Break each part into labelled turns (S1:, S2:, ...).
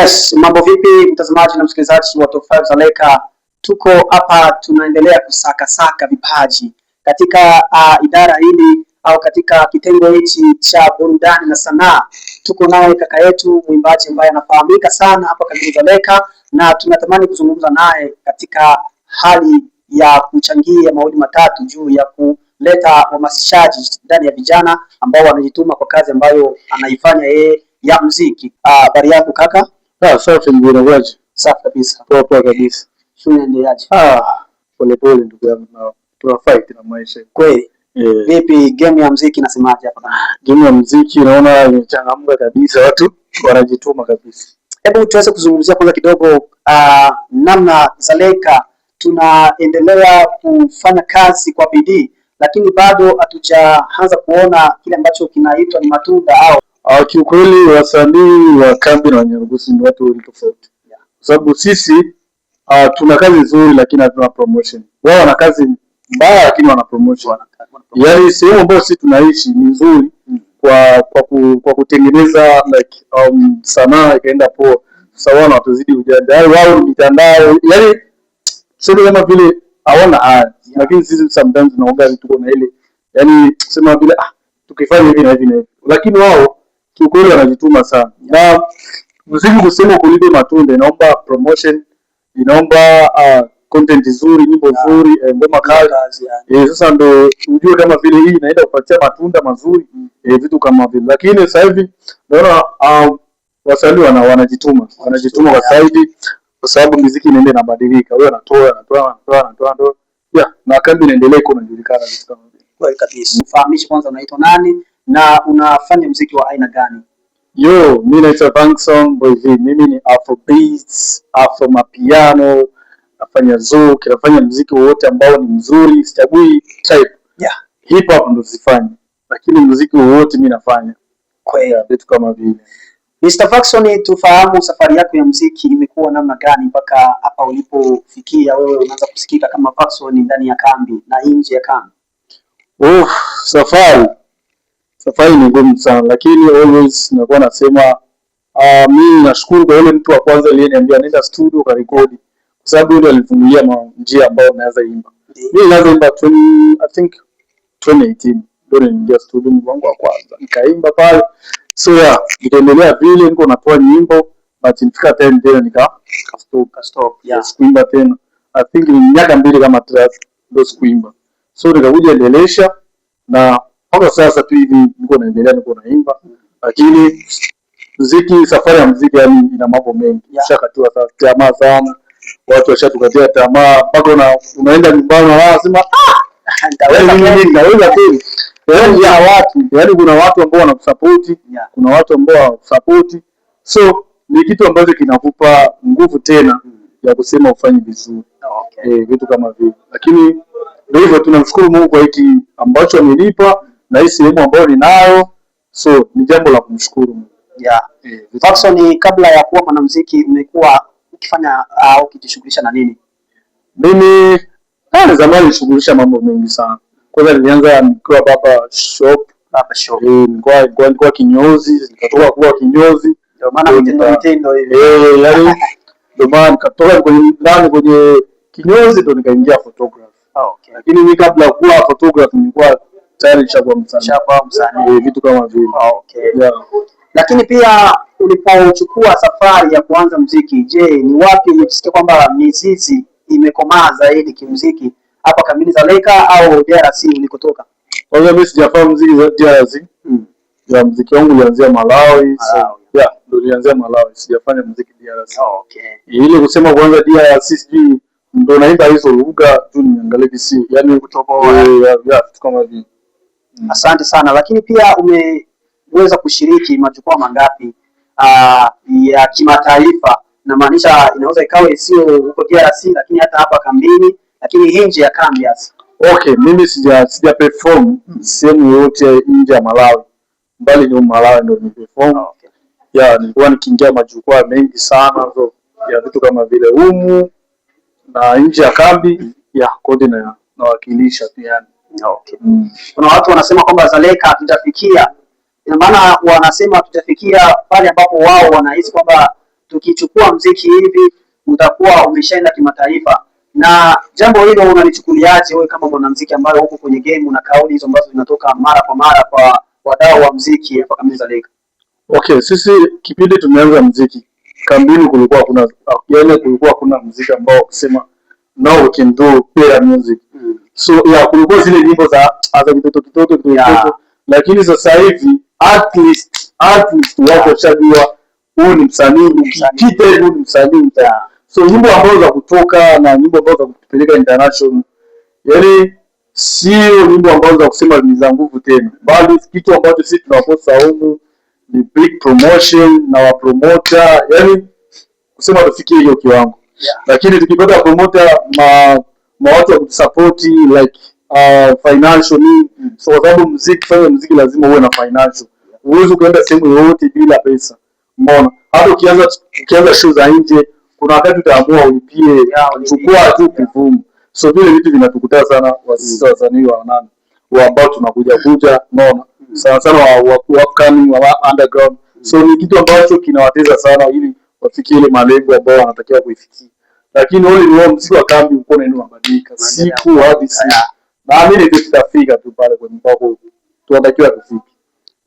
S1: Yes, mambo vipi mtazamaji na msikilizaji wa Top 5 Zaleka. Tuko hapa tunaendelea kusaka vipaji katika idara hili au katika kitengo hichi cha burudani na sanaa. Tuko naye kaka yetu mwimbaji ambaye anafahamika sana hapa karibu Zaleka, na tunatamani kuzungumza naye katika hali ya kuchangia mawili matatu juu ya kuleta uhamasishaji ndani ya vijana ambao wanajituma kwa kazi ambayo anaifanya yeye ya muziki. Habari yako kaka?
S2: Safi mbona waje?
S1: Safi kabisa.
S2: Poa kabisa.
S1: Shule inaendeleaje?
S2: Pole ndugu yangu, na tuna fight na maisha.
S1: Kweli. Vipi game ya muziki inasemaje hapa?
S2: Game ya muziki naona imechangamka kabisa, watu wanajituma kabisa.
S1: Hebu tuweze kuzungumzia kwanza kidogo namna Zaleka tunaendelea kufanya kazi kwa bidii, lakini bado hatujaanza kuona kile ambacho kinaitwa ni matunda au
S2: kiukweli wasanii wa kambi na Wanyarugusu ni watu wengi tofauti. Kwa sababu sisi tuna kazi nzuri lakini hatuna promotion. Wao wana kazi mbaya lakini wana promotion. Yaani sehemu ambayo sisi tunaishi ni nzuri kwa kutengeneza like sanaa ikaenda poa. Sasa wana watazidi ujanja. Yaani wao ni mitandao. Yaani sio kama vile hawana haya. Lakini sisi sometimes tunaongea vitu kwa ile. Yaani sema vile tukifanya hivi na hivi na hivi. Lakini wao kiukweli wanajituma sana. Na muziki kusema kulipe matunda inaomba promotion, inaomba content nzuri, nyimbo nzuri, ngoma kali. Sasa ndio ujue kama vile hii inaenda kupatia matunda mazuri, vitu kama vile. Lakini sasa hivi naona wasanii wanajituma kwa saidi, kwa sababu muziki inaenda inabadilika. Wewe anatoa. Na kambi inaendelea kujulikana vitu kama vile.
S1: Kweli kabisa. Mfahamishe kwanza unaitwa nani na unafanya muziki wa aina gani?
S2: Mimi naitwa Vangsong Boy V. Mimi ni Afrobeats, Afro mapiano, nafanya zouk, nafanya muziki wote ambao ni mzuri, sichagui type. Hip hop ndo sifanye, lakini muziki wote mimi nafanya.
S1: Kweli
S2: vitu kama vile.
S1: Mr. Vangsong, tufahamu safari yako ya muziki imekuwa namna gani mpaka hapa ulipofikia wewe unaanza kusikika kama Vangsong ndani ya kambi na nje ya kambi?
S2: Safari ni ngumu sana, lakini always nakuwa nasema mimi nashukuru kwa yule mtu wa kwanza aliyeniambia nenda studio karekodi, kwa sababu yule alifungulia njia ambayo naweza imba. Mimi naweza imba I think 2018 ndio niliingia studio wangu wa kwanza nikaimba pale. So nikaendelea vile niko natoa nyimbo, but nifika time tena nika stop. Sikuimba tena. I think ni miaka 2 kama 3 ndio sikuimba. So nikakuja endelesha na mpaka sasa tu hivi niko naimba, lakini safari ya muziki yani ina mambo mengi. Shakatiwa sasa tamaa sana, watu washatukatia tamaa, mpaka unaenda nyumbani unasema nitaweza kweli. Yaani kuna watu ambao wanakusupport, kuna watu ambao hawakusupport. So ni kitu ambacho kinakupa nguvu tena ya kusema ufanye vizuri. Vitu kama vile. Lakini ndio hivyo, tunamshukuru Mungu kwa hiki ambacho amenipa na hii sehemu ambayo ninayo, so ni jambo la kumshukuru Mungu.
S1: Vangsong, kabla ya kuwa mwanamuziki umekuwa ukifanya au ukijishughulisha na nini?
S2: Mimi zamani nilishughulisha mambo mengi sana. Kwanza nilianza nikiwa baba shop. Nilikuwa kinyozi, nikatoka kuwa kinyozi.
S1: Ndio maana mtindo hivi.
S2: Yaani ndio maana nikatoka kwenye kinyozi ndo nikaingia photography. Lakini mimi kabla ya kuwa photography nilikuwa tayari nishakuwa msanii. Vitu kama vile.
S1: Lakini pia ulipochukua safari ya kuanza muziki, je, ni wapi umejisikia kwamba mizizi imekomaa zaidi kimuziki? Hapa kambi Zaleka au DRC ulikotoka?
S2: Kwanza mimi sijafahamu muziki za DRC. Muziki wangu ulianzia Malawi. Ndio nilianzia Malawi. Sijafanya muziki DRC. Ile kusema kwanza DRC sijui ndio naimba hizo lugha tu niangalie DC. Yaani kutoka vitu kama vile.
S1: Asante sana. Lakini pia umeweza kushiriki majukwaa mangapi ya kimataifa? Na maanisha inaweza ikawa sio huko DRC lakini hata hapa kambini, lakini nje ya kambi hasa.
S2: Mimi sija perform sehemu yote nje ya Malawi. Bali ni Malawi ndio nimeperform. Nilikuwa nikiingia majukwaa mengi sana ya vitu kama vile humu na nje ya kambi kodi na nawakilisha pia.
S1: Kuna watu wanasema kwamba Zaleka hatujafikia. Ina maana wanasema hatujafikia pale ambapo wao wanahisi kwamba tukichukua mziki hivi utakuwa umeshaenda kimataifa. Na jambo hilo unalichukuliaje wewe kama mwanamuziki ambaye uko kwenye game na kauli hizo ambazo zinatoka mara kwa mara kwa wadau wa muziki hapa Kamiliza Leka?
S2: Okay, sisi kipindi tumeanza muziki kambini kulikuwa kuna muziki ambao kusema now we can do better music. So kulikuwa zile nyimbo za kitoto, lakini sasa hivi at least wako chajua huyu ni msanii, huyu ni msanii. So nyimbo ambazo za kutoka na nyimbo ambazo za kupeleka international, yani sio nyimbo ambazo za kusema ni za nguvu tena, bali kitu ambacho sisi tunakosa huko ni big promotion na wa promoter, yani kusema tufikie hiyo kiwango. Lakini tukipata promoter ma watu wa kusupport like financial, so kwa sababu fanya muziki lazima uwe na financial. Uwezo kwenda sehemu yoyote bila pesa. Umeona? Hata ukianza show za nje kuna wakati utaamua ulipie chukua tu perform. So vile vitu vinatukuta sana wasanii wa nani ambao tunakuja unaona, sana wa upcoming wa underground. So ni kitu ambacho kinawateza sana ili wafikie ile malengo ambayo wanatakiwa kuifikia. Lakini wale muziki wa kambi uko na nini mabadilika siku hadi siku. Naamini tutafika tu pale kwa mpaka tunatakiwa tufike.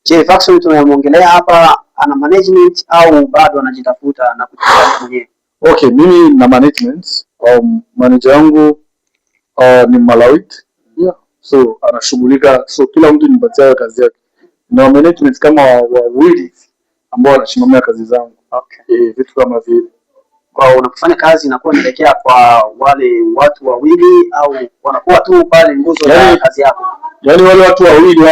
S1: Je, Faxon tunayomwongelea hapa ana management au bado anajitafuta na kujitafuta mwenyewe?
S2: Okay, mimi na management. Manager wangu ni Malawit. So anashughulika, so kila mtu nipatia kazi yake. Na management kama wawili ambao wanasimamia kazi zangu. Okay. Vitu kama vile.
S1: Kwa unapofanya kazi inakuwa inaelekea kwa wale watu wawili au wanakuwa tu pale nguzo ya kazi yako?
S2: Yaani wale watu wawili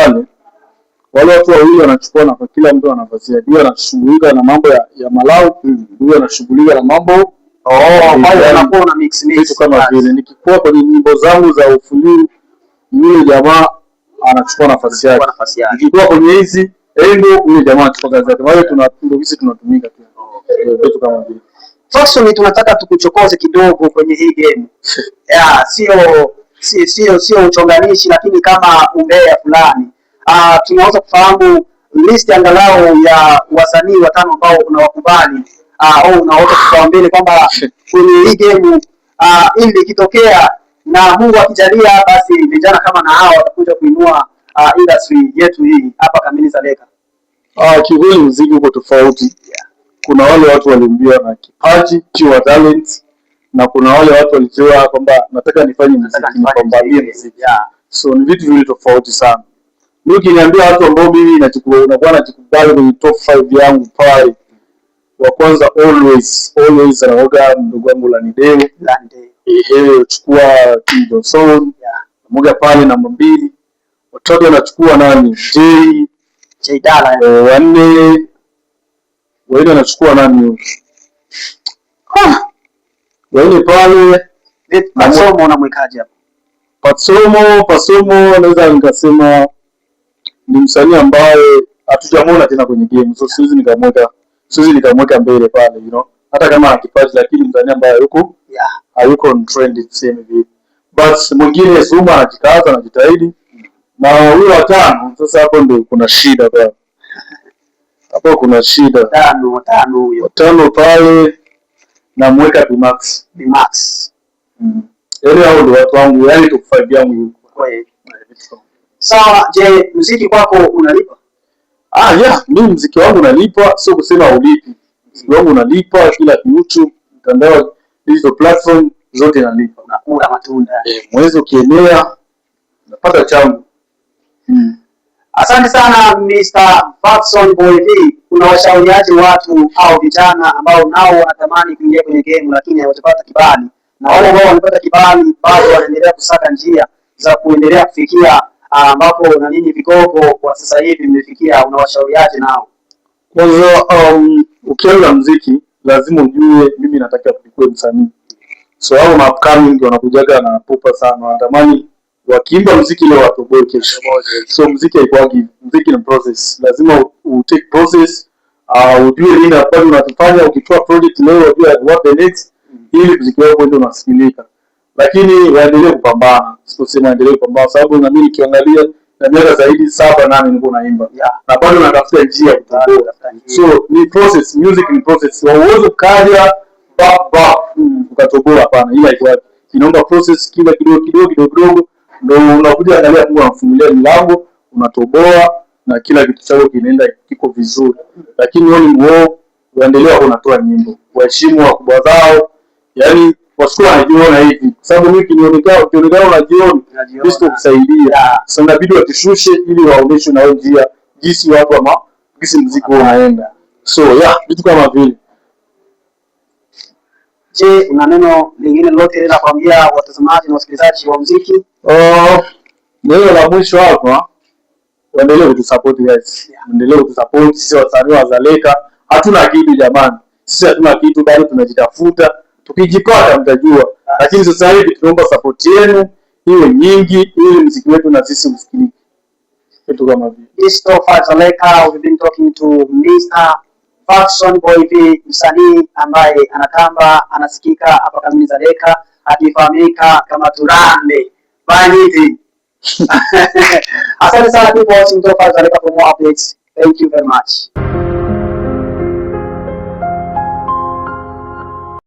S2: wanachukua na kila mtu ana nafasi yake. Yeye anashughulika na mambo ya Malawi, yeye anashughulika na mambo
S1: pale anakuwa na mix
S2: vitu kama vile. Nikikuwa kwenye nyimbo zangu za ufundi, yule jamaa anachukua nafasi yake. Nikikuwa kwenye hizi yule jamaa anachukua kazi yake. Wale tunatumika tu. Vitu kama vile.
S1: Faxon, tunataka tukuchokoze kidogo kwenye hii game. Sio uchonganishi, lakini kama umbea fulani. Tunaweza kufahamu list angalau ya wasanii watano ambao unawakubali au unaweza kufahamu kwamba kwenye hii game ili ikitokea na Mungu akijalia basi vijana kama na hao watakuja kuinua industry yetu hii hapa Kamiliza Leka.
S2: Kikweli muziki uko tofauti. Kuna wale watu waliambiwa na kipaji, pure talent, na kuna wale watu walijua kwamba nataka nifanye muziki, nipambanie muziki. So ni vitu vile tofauti sana. Mimi ukiniambia watu ambao mimi nakuwa najikubali kwenye top 5 yangu pale, wa kwanza always anaoga ndugu wangu Lande. Chukua King Johnson, mmoja pale namba 2. Watatu anachukua nani? J
S1: Dala.
S2: Wanne anachukua nani? Wanne pale
S1: Pasomo unamwekaje hapo?
S2: Pasomo naweza nikasema ni msanii ambaye hatujamuona tena kwenye game. So siwezi nikamweka mbele pale, hata kama ana kipaji, lakini msanii ambaye hayuko on trend tuseme hivi. But mwingine Zuma anajikaza, anajitahidi. Na huyo watano sasa hapo ndio kuna shida bwana. Hapo kuna shida. Watano pale na mweka Bimax. Yaani hao ndio watu wangu, yaani top 5 yangu.
S1: Sawa, je, muziki kwako unalipa?
S2: Mimi muziki wangu unalipa, sio kusema ulipi. Muziki wangu unalipa kila YouTube, mtandao, digital platform zote inalipa.
S1: Unakula matunda.
S2: Mwezi ukienea napata changu.
S1: Asante sana Mr. Faxon Boy V. Unawashauriaje watu au vijana ambao nao wanatamani kuingia kwenye game lakini hawajapata kibali, na wale ambao wamepata kibali bado wanaendelea kusaka njia za kuendelea kufikia ambapo na nini vigogo kwa sasa hivi mmefikia, unawashauriaje nao?
S2: Kwanza ukianza muziki lazima ujue mimi nataka kuwa msanii. So hao upcoming wanakujaga na pupa sana, wanatamani wakiimba muziki leo watoboe kesho. So muziki haikuagi, muziki ni process. Lazima take process, ujue nini ambacho unatufanya. Ukitoa project leo ujue what the next, ili muziki wako ndio unasikilika. Lakini waendelee kupambana. Sio sema endelee kupambana sababu na mimi nikiangalia na miaka zaidi 7-8 niko naimba. Na bado natafuta njia kutoboa. So ni process, music ni process. Hauwezi kaja ukatoboa, hapana. Ila inaomba process, kila kidogo ndio unakuja angalia Mungu anafungulia milango, unatoboa na kila kitu chako kinaenda kiko vizuri. Lakini wewe ni wao uendelea unatoa nyimbo. Waheshimu wakubwa zao. Yaani wasikuwa wanajiona hivi. Kwa sababu mimi ukionekana unajiona Kristo kusaidia. Sasa inabidi watishushe ili waoneshe na njia jinsi watu ama jinsi muziki unaenda. So vitu kama vile.
S1: Je, una neno lingine lolote la kuambia watazamaji na wasikilizaji wa muziki?
S2: Neno la mwisho hapa, waendelee kutusupport guys. Waendelee kutusupport sisi wasanii wa Dzaleka. Hatuna kitu jamani. Sisi hatuna kitu, bado tunajitafuta. Tukijipata mtajua. Lakini sasa hivi tunaomba support yenu iwe nyingi ili muziki wetu na sisi usikilike. Kitu kama vile.
S1: This Top 5 Dzaleka, we've been talking to Mr. Faxon Boy V, msanii ambaye anatamba, anasikika hapa kamili Dzaleka, akifahamika kama Turambe. Banyiti. Asante sana people watching Top 5 Dzaleka for more updates. Thank you very much.